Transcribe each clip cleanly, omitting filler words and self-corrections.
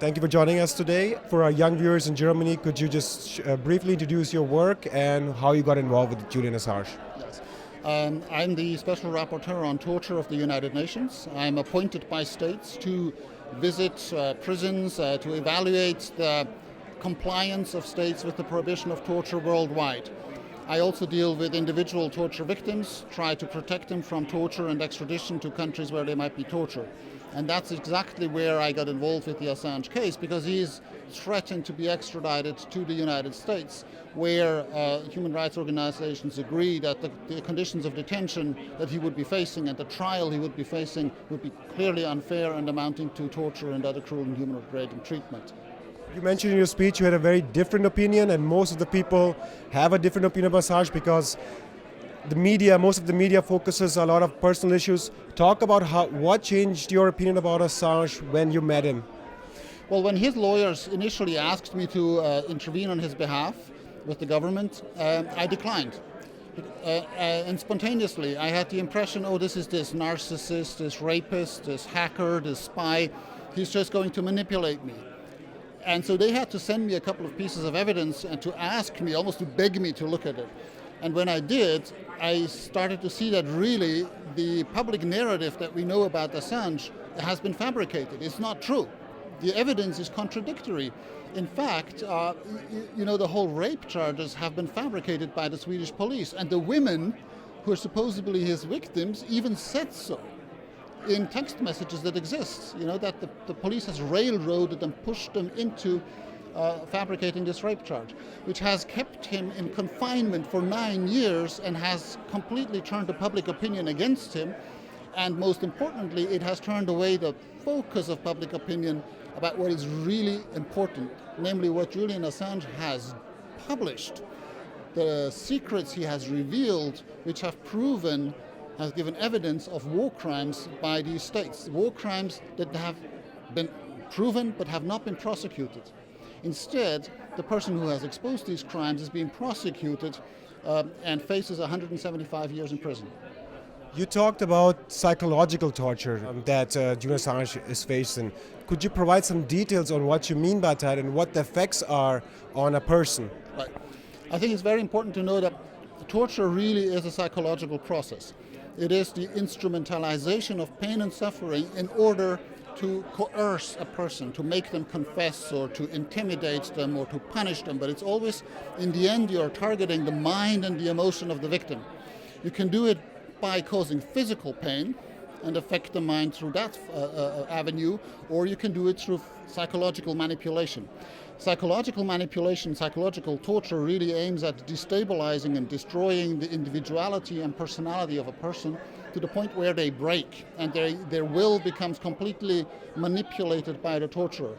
Thank you for joining us today. For our young viewers in Germany, could you just briefly introduce your work and how you got involved with Julian Assange? Yes. I'm the Special Rapporteur on Torture of the United Nations. I'm appointed by states to visit prisons, to evaluate the compliance of states with the prohibition of torture worldwide. I also deal with individual torture victims, try to protect them from torture and extradition to countries where they might be tortured. And that's exactly where I got involved with the Assange case, because he's threatened to be extradited to the United States, where human rights organizations agree that the conditions of detention that he would be facing and the trial he would be facing would be clearly unfair and amounting to torture and other cruel and inhuman degrading treatment. You mentioned in your speech you had a very different opinion, and most of the people have a different opinion about Assange because most of the media focuses a lot of personal issues. Talk about what changed your opinion about Assange when you met him. Well, when his lawyers initially asked me to intervene on his behalf with the government, I declined. And spontaneously, I had the impression, this is this narcissist, this rapist, this hacker, this spy. He's just going to manipulate me. And so they had to send me a couple of pieces of evidence and to ask me, almost to beg me to look at it. And when I did, I started to see that really the public narrative that we know about Assange has been fabricated. It's not true. The evidence is contradictory. In fact, the whole rape charges have been fabricated by the Swedish police, and the women who are supposedly his victims even said so in text messages that exist, that the police has railroaded and pushed them into fabricating this rape charge, which has kept him in confinement for 9 years and has completely turned the public opinion against him. And most importantly, it has turned away the focus of public opinion about what is really important, namely what Julian Assange has published, the secrets he has revealed, which has given evidence of war crimes by these states, war crimes that have been proven but have not been prosecuted. Instead, the person who has exposed these crimes is being prosecuted and faces 175 years in prison. You talked about psychological torture that Julian Assange is facing. Could you provide some details on what you mean by that and what the effects are on a person? Right. I think it's very important to know that torture really is a psychological process. It is the instrumentalization of pain and suffering in order to coerce a person, to make them confess or to intimidate them or to punish them. But it's always, in the end, you're targeting the mind and the emotion of the victim. You can do it by causing physical pain and affect the mind through that avenue, or you can do it through psychological manipulation. Psychological manipulation, psychological torture really aims at destabilizing and destroying the individuality and personality of a person to the point where they break and their will becomes completely manipulated by the torturer.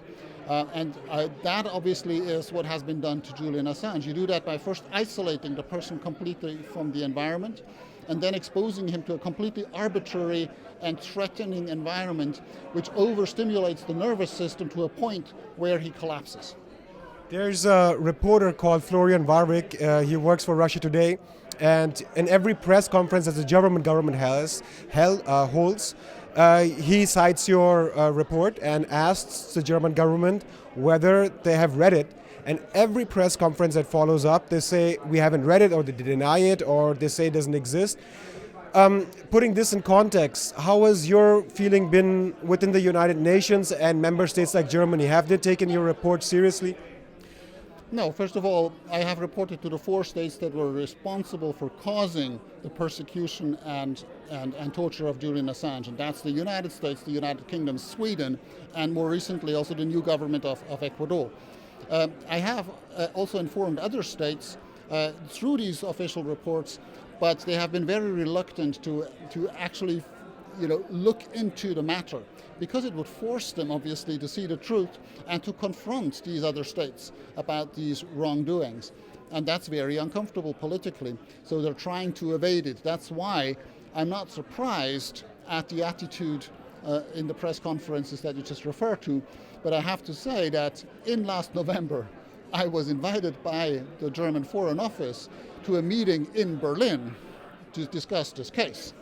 And that obviously is what has been done to Julian Assange. You do that by first isolating the person completely from the environment and then exposing him to a completely arbitrary and threatening environment which overstimulates the nervous system to a point where he collapses. There's a reporter called Florian Warwick. He works for Russia Today, and in every press conference that the German government holds, he cites your report and asks the German government whether they have read it. And every press conference that follows up, they say we haven't read it, or they deny it, or they say it doesn't exist. Putting this in context, how has your feeling been within the United Nations and member states like Germany? Have they taken your report seriously? No, first of all, I have reported to the 4 states that were responsible for causing the persecution and torture of Julian Assange, and that's the United States, the United Kingdom, Sweden, and more recently also the new government of Ecuador. I have also informed other states through these official reports, but they have been very reluctant to actually look into the matter, because it would force them obviously to see the truth and to confront these other states about these wrongdoings. And that's very uncomfortable politically, so they're trying to evade it. That's why I'm not surprised at the attitude in the press conferences that you just referred to, but I have to say that in last November I was invited by the German Foreign Office to a meeting in Berlin to discuss this case.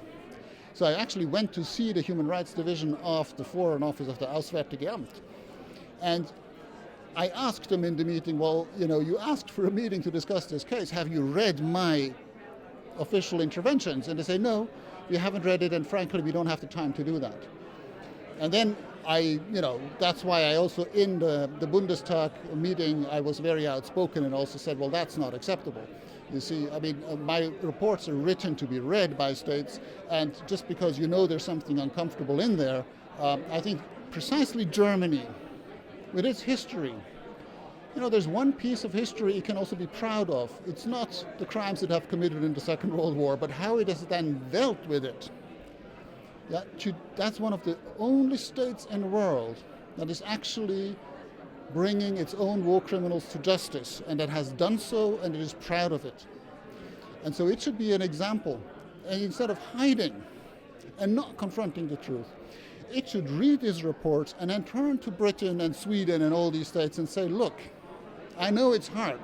So I actually went to see the Human Rights Division of the Foreign Office of the Auswärtige Amt. And I asked them in the meeting, well, you asked for a meeting to discuss this case. Have you read my official interventions? And they say, no, we haven't read it, and frankly, we don't have the time to do that. And then that's why I also, in the Bundestag meeting, I was very outspoken and also said, well, that's not acceptable. You see, my reports are written to be read by states, and just because there's something uncomfortable in there, I think precisely Germany, with its history, there's one piece of history it can also be proud of. It's not the crimes it have committed in the Second World War, but how it has then dealt with it. Yeah, that's one of the only states in the world that is actually bringing its own war criminals to justice, and that has done so, and it is proud of it. And so it should be an example. And instead of hiding and not confronting the truth, it should read these reports and then turn to Britain and Sweden and all these states and say, look, I know it's hard,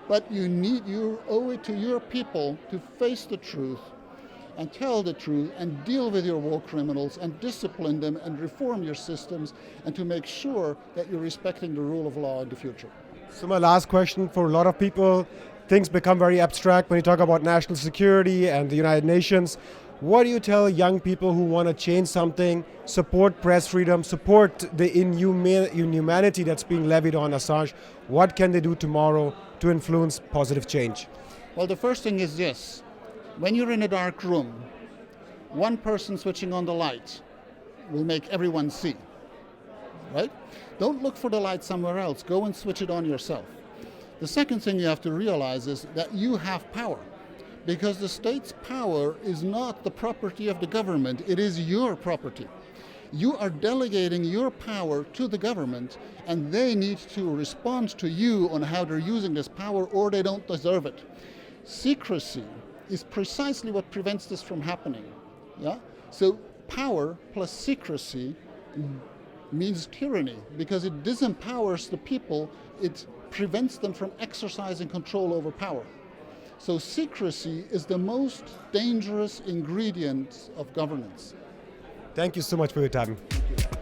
but you owe it to your people to face the truth and tell the truth and deal with your war criminals and discipline them and reform your systems and to make sure that you're respecting the rule of law in the future. So my last question, for a lot of people, things become very abstract when you talk about national security and the United Nations. What do you tell young people who want to change something, support press freedom, support the inhumanity that's being levied on Assange? What can they do tomorrow to influence positive change? Well, the first thing is this. When you're in a dark room, one person switching on the light will make everyone see, right? Don't look for the light somewhere else. Go and switch it on yourself. The second thing you have to realize is that you have power, because the state's power is not the property of the government. It is your property. You are delegating your power to the government, and they need to respond to you on how they're using this power, or they don't deserve it. Secrecy is precisely what prevents this from happening. Yeah? So power plus secrecy means tyranny, because it disempowers the people. It prevents them from exercising control over power. So secrecy is the most dangerous ingredient of governance. Thank you so much for your time. Thank you.